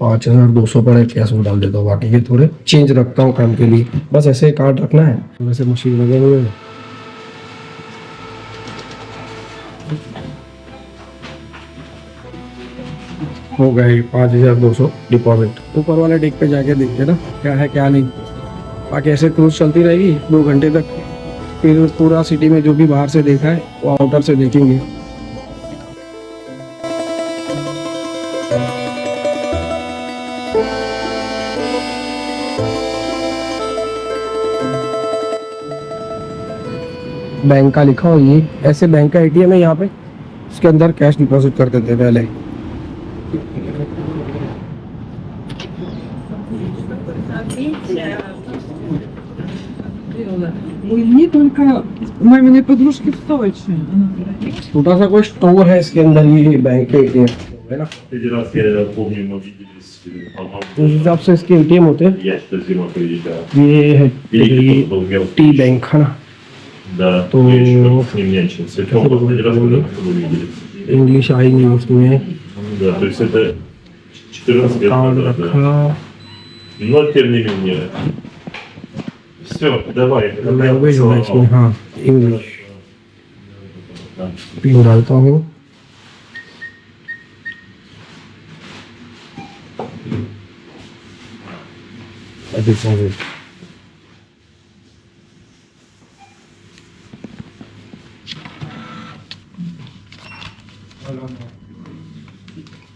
5200 पर एक कैश वो डाल देता हूँ, बाकी के थोड़े चेंज रखता हूँ काम के लिए, बस ऐसे कार्ड रखना है। वैसे मशीन लगे हुए हैं। हो गए 5200 डिपॉजिट। ऊपर वाले डेक पे जाके देखते ना क्या है क्या नहीं। बाकी ऐसे क्रूज चलती रहेगी 2 घंटे तक, फिर पूरा सिटी में जो भी बाहर से देखा है वो आउटर से देखेंगे। बैंक का लिखा हो, ये ऐसे बैंक का एटीएम है यहाँ पे, इसके अंदर कैश डिपॉजिट कर देते पहले। Ой, мне только маминой подружки в Сочи. छोटा सा कोई स्टोर है इसके अंदर, ये बैंक के एटीएम है ना। Один раз я помню, мы виделись, по-моему, उस हिसाब से इसके एटीएम होते हैं। я что зима приезжал. ये है Или кто-то был мелкий. टी बैंक है ना। Да, То- я еще с ним нянчился. Это он последний раз, когда мы виделись. इंग्लिश आई नहीं उसमें। Да, то есть это 14 лет कार्ड назад, да. रखा, Но тем не менее. Все, давай. लैंग्वेज होगा इसमें, हाँ इंग्लिश। Да. पिन डालता हूँ। डिपॉजिट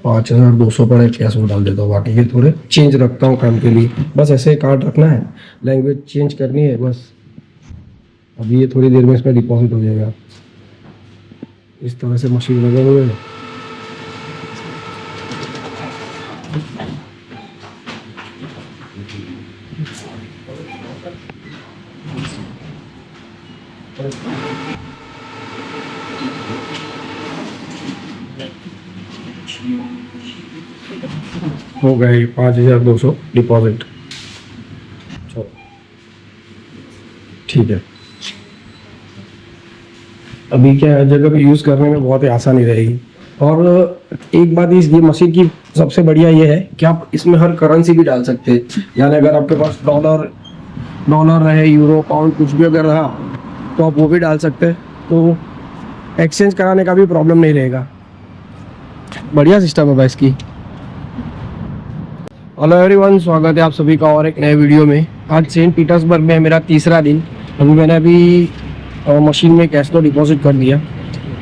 5200 पर एक कैश वो डाल देता हूँ, बाकी के थोड़े चेंज रखता हूँ काम के लिए, बस ऐसे कार्ड रखना है। लैंग्वेज चेंज करनी है बस। अभी ये थोड़ी देर में इसमें डिपॉजिट हो जाएगा। इस तरह से मशीन लगे हुए हैं। हो गए 5200 डिपॉजिट। चलो ठीक है। अभी क्या जगह पे यूज़ करने में बहुत ही आसानी रहेगी। और एक बात इस ये मशीन की सबसे बढ़िया ये है कि आप इसमें हर करेंसी भी डाल सकते हैं। यानी अगर आपके पास डॉलर रहे, यूरो, पाउंड कुछ भी अगर रहा तो आप वो भी डाल सकते हैं, तो एक्सचेंज कराने का भी प्रॉब्लम नहीं रहेगा। बढ़िया सिस्टम है भाई इसकी। हेलो एवरीवन, स्वागत है आप सभी का और एक नए वीडियो में। आज सेंट पीटर्सबर्ग में है मेरा तीसरा दिन। मैंने मशीन में कैश तो डिपॉजिट कर दिया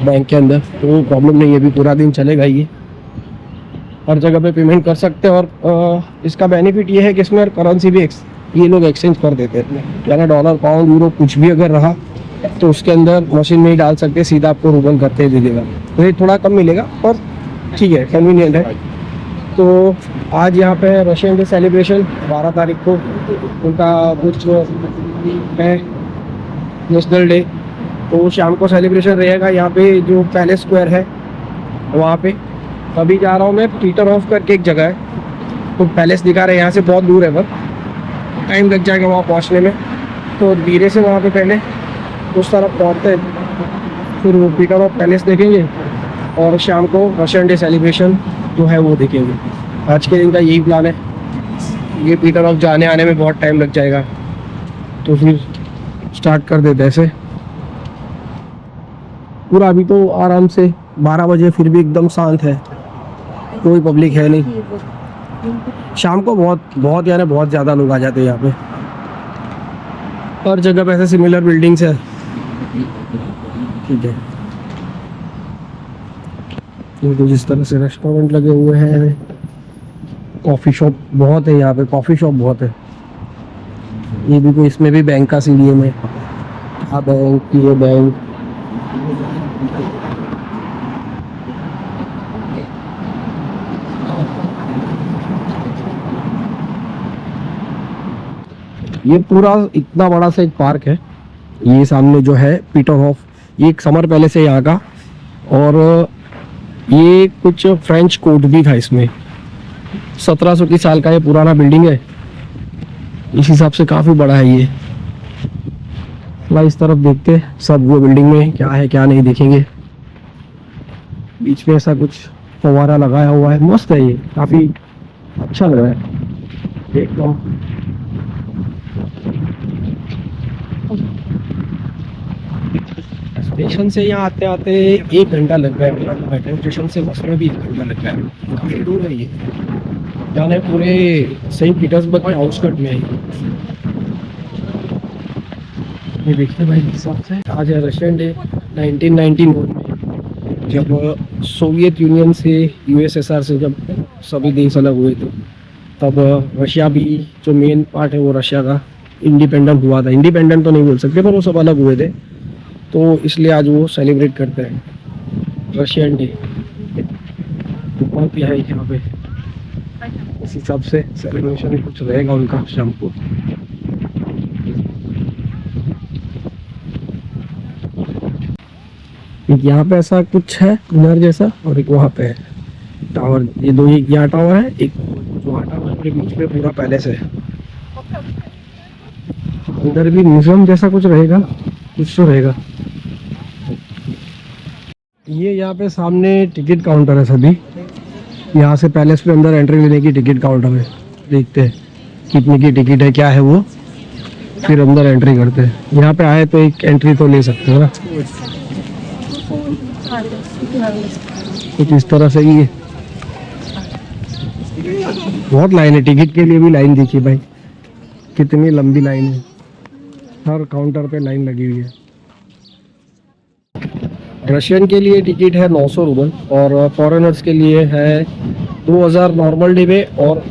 बैंक के अंदर, तो प्रॉब्लम नहीं है, अभी पूरा दिन चलेगा। ये हर जगह पे पेमेंट कर सकते हैं। और इसका बेनिफिट ये है कि इसमें करेंसी भी ये लोग एक्सचेंज कर देते हैं। यानी डॉलर, पाउंड, यूरो कुछ भी अगर रहा तो उसके अंदर मशीन में ही डाल सकते हैं, सीधा आपको रूबल करते दे देगा। तो ये थोड़ा कम मिलेगा पर ठीक है, कन्वीनियंट है। तो आज यहाँ पे रशियन डे सेलिब्रेशन 12 तारीख को उनका कुछ है नेशनल डे, तो शाम को सेलिब्रेशन रहेगा यहाँ पे जो पैलेस स्क्वायर है वहाँ पे। अभी जा रहा हूँ मैं पीटर ऑफ करके एक जगह है, तो पैलेस दिखा रहे हैं, यहाँ से बहुत दूर है, पर टाइम लग जाएगा वहाँ पहुँचने में। तो धीरे से वहाँ पे पहले उस तरफ पहुँचते हैं, फिर वो पीटर ऑफ पैलेस देखेंगे और शाम को रशियन डे सेलिब्रेशन जो है वो देखेंगे। आज के दिन का यही प्लान है। ये पीटर ऑफ जाने आने में बहुत टाइम लग जाएगा, तो फिर स्टार्ट कर देते ऐसे पूरा। अभी तो आराम से 12 बजे, फिर भी एकदम शांत है, कोई पब्लिक है नहीं। शाम को बहुत यानी बहुत ज़्यादा लोग आ जाते हैं यहाँ पे। हर जगह पे ऐसे सिमिलर बिल्डिंग्स है। ठीक है, तो जिस तरह से रेस्टोरेंट लगे हुए हैं, कॉफ़ी शॉप बहुत है यहाँ पे, कॉफ़ी शॉप बहुत है। ये भी कोई, इसमें भी बैंक का सीडीएम है। हाँ बैंक, ये बैंक। ये पूरा इतना बड़ा सा एक पार्क है। ये सामने जो है पीटर हॉफ, ये एक समर पैलेस है यहाँ का। और ये कुछ फ्रेंच कोर्ट भी था इसमें। 1700 की साल का ये पुराना बिल्डिंग है, इस हिसाब से काफ़ी बड़ा है ये। इस तरफ देखते सब वो बिल्डिंग में क्या है क्या नहीं देखेंगे। बीच में ऐसा कुछ फव्वारा लगाया हुआ है, मस्त है ये, काफ़ी अच्छा लग रहा है एकदम। स्टेशन से यहाँ आते आते 1 घंटा लग गया मेरा। मेट्रो स्टेशन से बस में भी 1 घंटा लग गया, काफी दूर है ये। जाने पूरे सेंट पीटर्सबर्ग के आउटस्कर्ट में है ये। देखिए भाई हिसाब से आज है रशियन डे 1991 में, जब सोवियत यूनियन से यूएसएसआर से जब सभी देश अलग हुए थे, तब रशिया भी जो मेन पार्ट है वो रशिया का इंडिपेंडेंट हुआ था। इंडिपेंडेंट तो नहीं बोल सकते पर वो सब अलग हुए थे, तो इसलिए आज वो सेलिब्रेट करते हैं रशियन डे। बहुत ही है यहाँ पे, इस हिसाब से सेलिब्रेशन कुछ रहेगा उनका शाम को। एक यहाँ पे ऐसा कुछ है मीनार जैसा, और एक वहाँ पे है टावर। ये दो, एक यहाँ टावर है, एक वहाँ टावर, और बीच में पूरा पैलेस है। अंदर भी म्यूजियम जैसा कुछ रहेगा, कुछ तो रहेगा। ये यहाँ पे सामने टिकट काउंटर है सभी। यहाँ से पैलेस पे अंदर एंट्री लेने की टिकट काउंटर है। देखते हैं कितने की टिकट है, क्या है वो, फिर अंदर एंट्री करते हैं। यहाँ पे आए तो एक एंट्री तो ले सकते हो ना, कुछ इस तरह से ही है। बहुत लाइन है टिकट के लिए भी, लाइन देखिए भाई कितनी लंबी लाइन है, हर काउंटर पे लाइन लगी हुई है। रशियन के लिए टिकट है 900 रूबल, और फॉरेनर्स के लिए है 2000 नॉर्मल डे में, और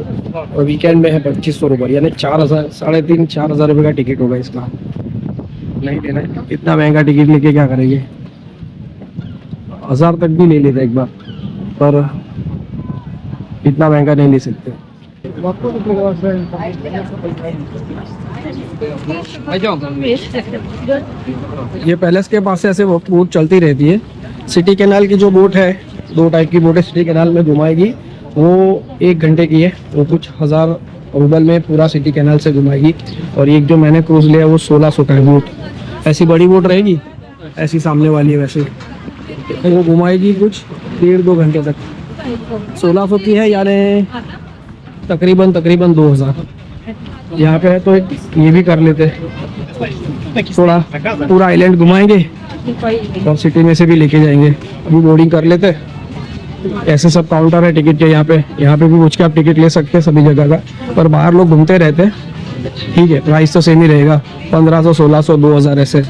वीकेंड में है 2500 रूबल, यानी 4000, 3500-4000 रुपये का टिकट होगा इसका। नहीं लेना, इतना महंगा टिकट लेके क्या करेंगे। 1000 तक भी ले लेते एक बार, पर इतना महंगा नहीं ले सकते। ये पैलेस के पास से ऐसे बोट चलती रहती है। सिटी कैनाल की जो बोट है, 2 टाइप की बोट है, सिटी कैनाल में घुमाएगी, वो 1 घंटे की है, वो कुछ 1000 रूबल में पूरा सिटी कैनाल से घुमाएगी। और एक जो मैंने क्रूज लिया वो 1600 का है बोट। ऐसी बड़ी बोट रहेगी, ऐसी सामने वाली है वैसे, तो वो घुमाएगी कुछ 1.5-2 घंटे तक। 1600 की है, यानी तकरीबन 2000। यहाँ पे है तो ये भी कर लेते, थोड़ा पूरा आइलैंड घुमाएंगे और सिटी में से भी लेके जाएंगे। अभी बोर्डिंग कर लेते। ऐसे सब काउंटर है टिकट के यहाँ पे भी पूछ के आप टिकट ले सकते हैं सभी जगह का, पर बाहर लोग घूमते रहते हैं। ठीक है, प्राइस तो सेम ही रहेगा, 1500, 1600, 2000 ऐसे।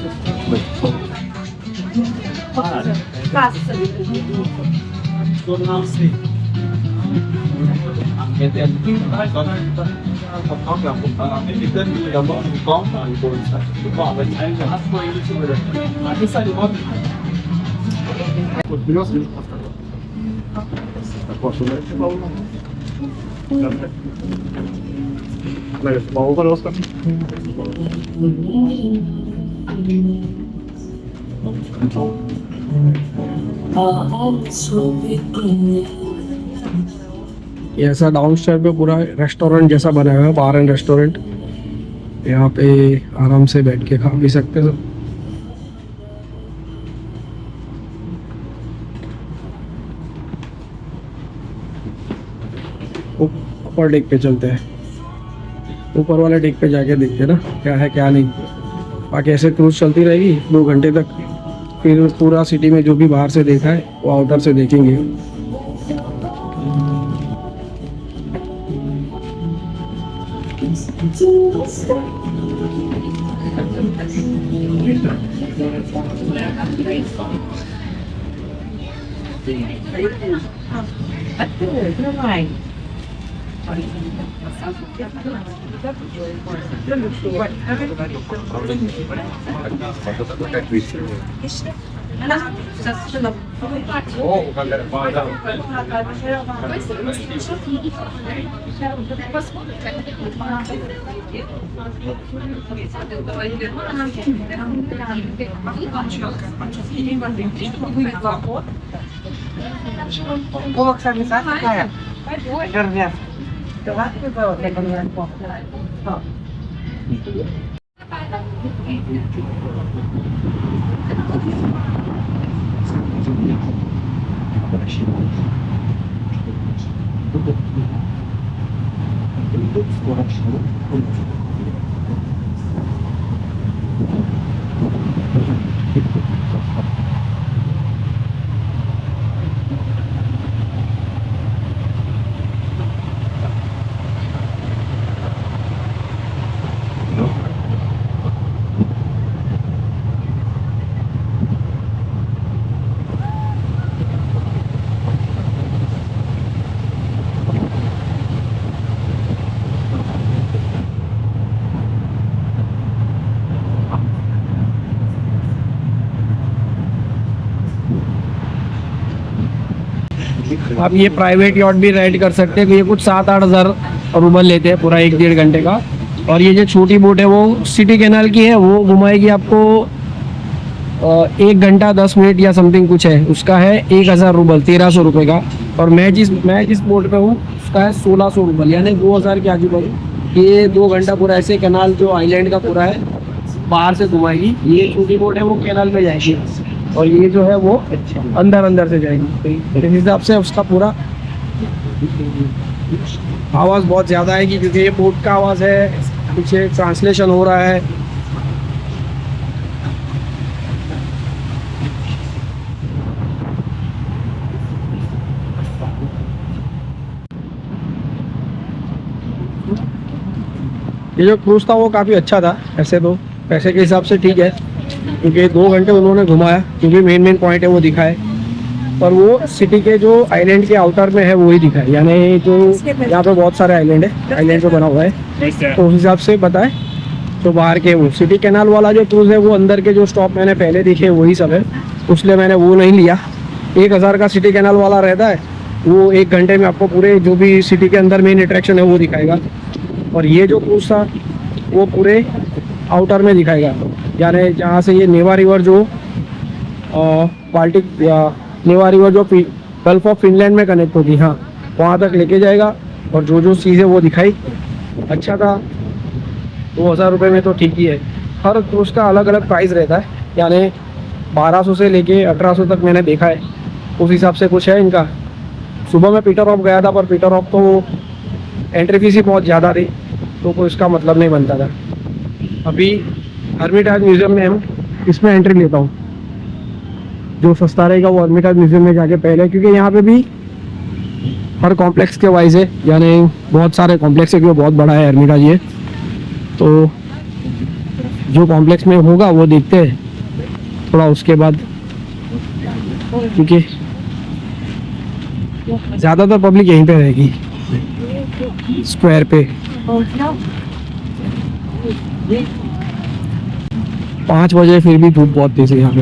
ये ऐसा डाउन स्टेयर पे पूरा रेस्टोरेंट जैसा बना हुआ है, बार एंड रेस्टोरेंट। यहाँ पे आराम से बैठ के खा भी सकते हैं। ऊपर डेक पे चलते हैं, ऊपर वाले डेक पे जाके देखते हैं ना क्या है क्या नहीं। बाकी ऐसे क्रूज चलती रहेगी 2 घंटे तक, फिर पूरा सिटी में जो भी बाहर से देखा है वो आउटर से देखेंगे। आप ये प्राइवेट यॉट भी राइड कर सकते हैं। ये कुछ 7-8 हज़ार रूबल लेते हैं पूरा 1-1.5 घंटे का। और ये जो छोटी बोट है वो सिटी कैनाल की है, वो घुमाएगी आपको 1 घंटा 10 मिनट या समथिंग कुछ है, उसका है 1000 रूबल, 1300 रुपये का। और मैं जिस बोट पे हूँ उसका है 1600 रूबल, यानी 2000 के आजू बाजू। ये 2 घंटा पूरा ऐसे कैनाल जो आइलैंड का पूरा है बाहर से घुमाएगी। ये छोटी बोट है वो कैनाल में जाएगी और ये जो है वो अंदर से जाएगी। इस हिसाब से उसका पूरा आवाज़ बहुत ज़्यादा आएगी क्योंकि ये बोट का आवाज़ है, पीछे ट्रांसलेशन हो रहा है। ये जो क्रूज़ था वो काफ़ी अच्छा था, ऐसे तो पैसे के हिसाब से ठीक है क्योंकि 2 घंटे उन्होंने घुमाया, क्योंकि मेन पॉइंट है वो दिखाए। पर वो सिटी के जो आइलैंड के आउटर में है वो ही दिखाए, यानी जो यहाँ पे बहुत सारे आइलैंड है, आइलैंड पे बना हुआ है, तो उस हिसाब से बताए। तो बाहर के वो सिटी कैनाल वाला जो क्रूज़ है वो अंदर के जो स्टॉप मैंने पहले दिखे वही सब है, इसलिए मैंने वो नहीं लिया। 1000 का सिटी कैनाल वाला रहता है, वो 1 घंटे में आपको पूरे जो भी सिटी के अंदर मेन अट्रैक्शन है वो दिखाएगा। और ये जो क्रूज़ था वो पूरे आउटर में दिखाएगा, यानी जहाँ से ये नेवा रिवर जो बाल्टिक या नेवा रिवर जो गल्फ ऑफ फिनलैंड में कनेक्ट होगी, हाँ वहाँ तक लेके जाएगा। और जो चीज़ें वो दिखाई अच्छा था। 2000 रुपये में तो ठीक ही है। हर क्रूज़ का अलग अलग प्राइस रहता है, यानी 1200 से लेके 1800 तक मैंने देखा है, उस हिसाब से कुछ है इनका। सुबह मैं पीटर ऑफ गया था, पर पीटर ऑफ तो एंट्री फीस ही बहुत ज़्यादा थी, तो कोई इसका मतलब नहीं बनता था। अभी हर्मिटाज म्यूज़ियम में हम इसमें एंट्री लेता हूँ, जो सस्ता रहेगा वो हर्मिटाज म्यूज़ियम में जाके पहले, क्योंकि यहाँ पे भी हर कॉम्प्लेक्स के वाइज है, यानी बहुत सारे कॉम्प्लेक्स है, क्योंकि बहुत बड़ा है हर्मिटाज ये। तो जो कॉम्प्लेक्स में होगा वो देखते हैं थोड़ा, उसके बाद क्योंकि ज़्यादातर पब्लिक यहीं पे रहेगी स्क्वायर पे। 5 बजे फिर भी धूप बहुत तेज है यहाँ पे।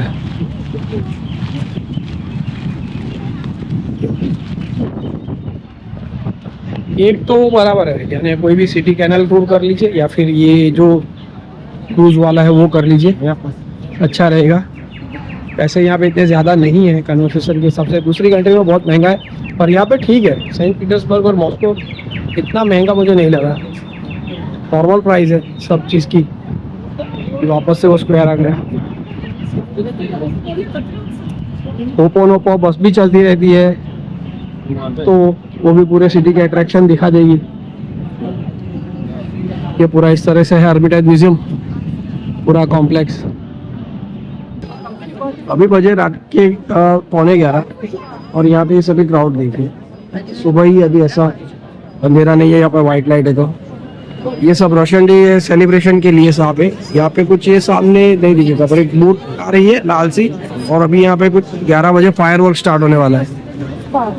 एक तो बराबर है, यानी कोई भी सिटी कैनाल टूर कर लीजिए या फिर ये जो क्रूज़ वाला है वो कर लीजिए, अच्छा रहेगा। पैसे यहाँ पे इतने ज़्यादा नहीं है कन्वर्सेशन के हिसाब से। दूसरी कंट्री में बहुत महंगा है, पर यहाँ पे ठीक है। सेंट पीटर्सबर्ग और मॉस्को इतना महंगा मुझे नहीं लगा, नॉर्मल प्राइस है सब चीज़ की। वापस से वो स्क्वायर आ गया। ओपो बस भी चलती रहती है, तो वो भी पूरे सिटी के अट्रैक्शन दिखा देगी। ये पूरा इस तरह से है हर्मिटाज म्यूजियम, पूरा कॉम्प्लेक्स। अभी बजे रात के 11:15 और यहाँ पे ये सभी क्राउड देखिए। सुबह ही अभी ऐसा अंधेरा नहीं है, यहाँ पर वाइट लाइट है। तो ये सब रोशन डे सेलिब्रेशन के लिए साहब है। यहाँ पे कुछ ये सामने नहीं दिखेगा, पर एक बोट आ रही है लाल सी, और अभी यहाँ पे कुछ 11 बजे फायरवर्क स्टार्ट होने वाला है।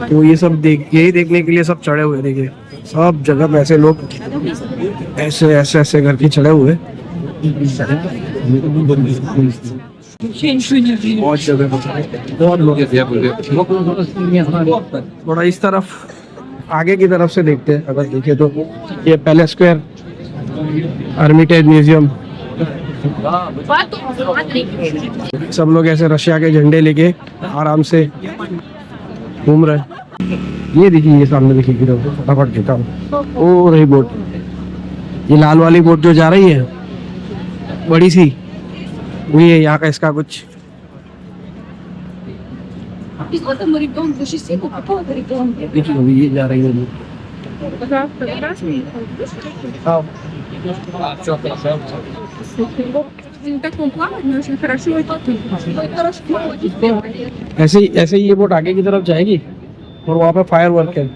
तो ये सब यही देखने के लिए सब चढ़े हुए, देखिए सब जगह पे ऐसे लोग ऐसे ऐसे ऐसे करके चढ़े हुए। बहुत जगह बहुत लोग थोड़ा इस तरफ आगे की तरफ से देखते हैं। अगर देखे तो ये पैलेस स्क्वायर, हर्मिटाज म्यूजियम, सब लोग ऐसे रशिया के झंडे लेके आराम से घूम रहे हैं। ये देखिए, ये सामने देखिए, फटाफट देता हूँ। ओ रही बोट, ये लाल वाली बोट जो जा रही है बड़ी सी, वही है यहाँ का इसका कुछ। देखिए अभी ये जा रही है। Завтра, красный. हाँ В таком плавании очень хорошо. ऐसे ही ये बोट आगे की तरफ जाएगी और वहाँ पे फायर वर्क है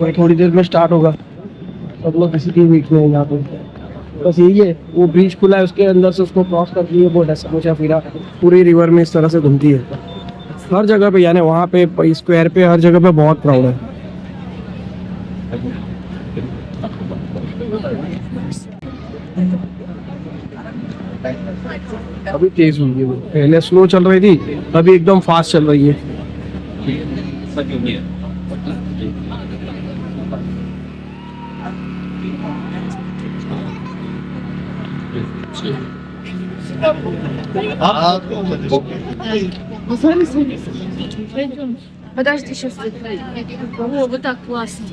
और थोड़ी देर में स्टार्ट होगा। सब लोग किसी की वीक में यहाँ पे बस यही है। वो ब्रिज खुला है, उसके अंदर से उसको क्रॉस करती है बोट, ऐसा मुझे फिरा पूरी रिवर में इस तरह से घूमती है। हर जगह पे यानी वहाँ पे स्क्वायर पे हर जगह पे बहुत क्राउड है। अभी तेज हुई है वो, पहले स्लो चल रही थी, अभी एकदम फास्ट चल रही है। Подожди, сейчас. О, вот так классно.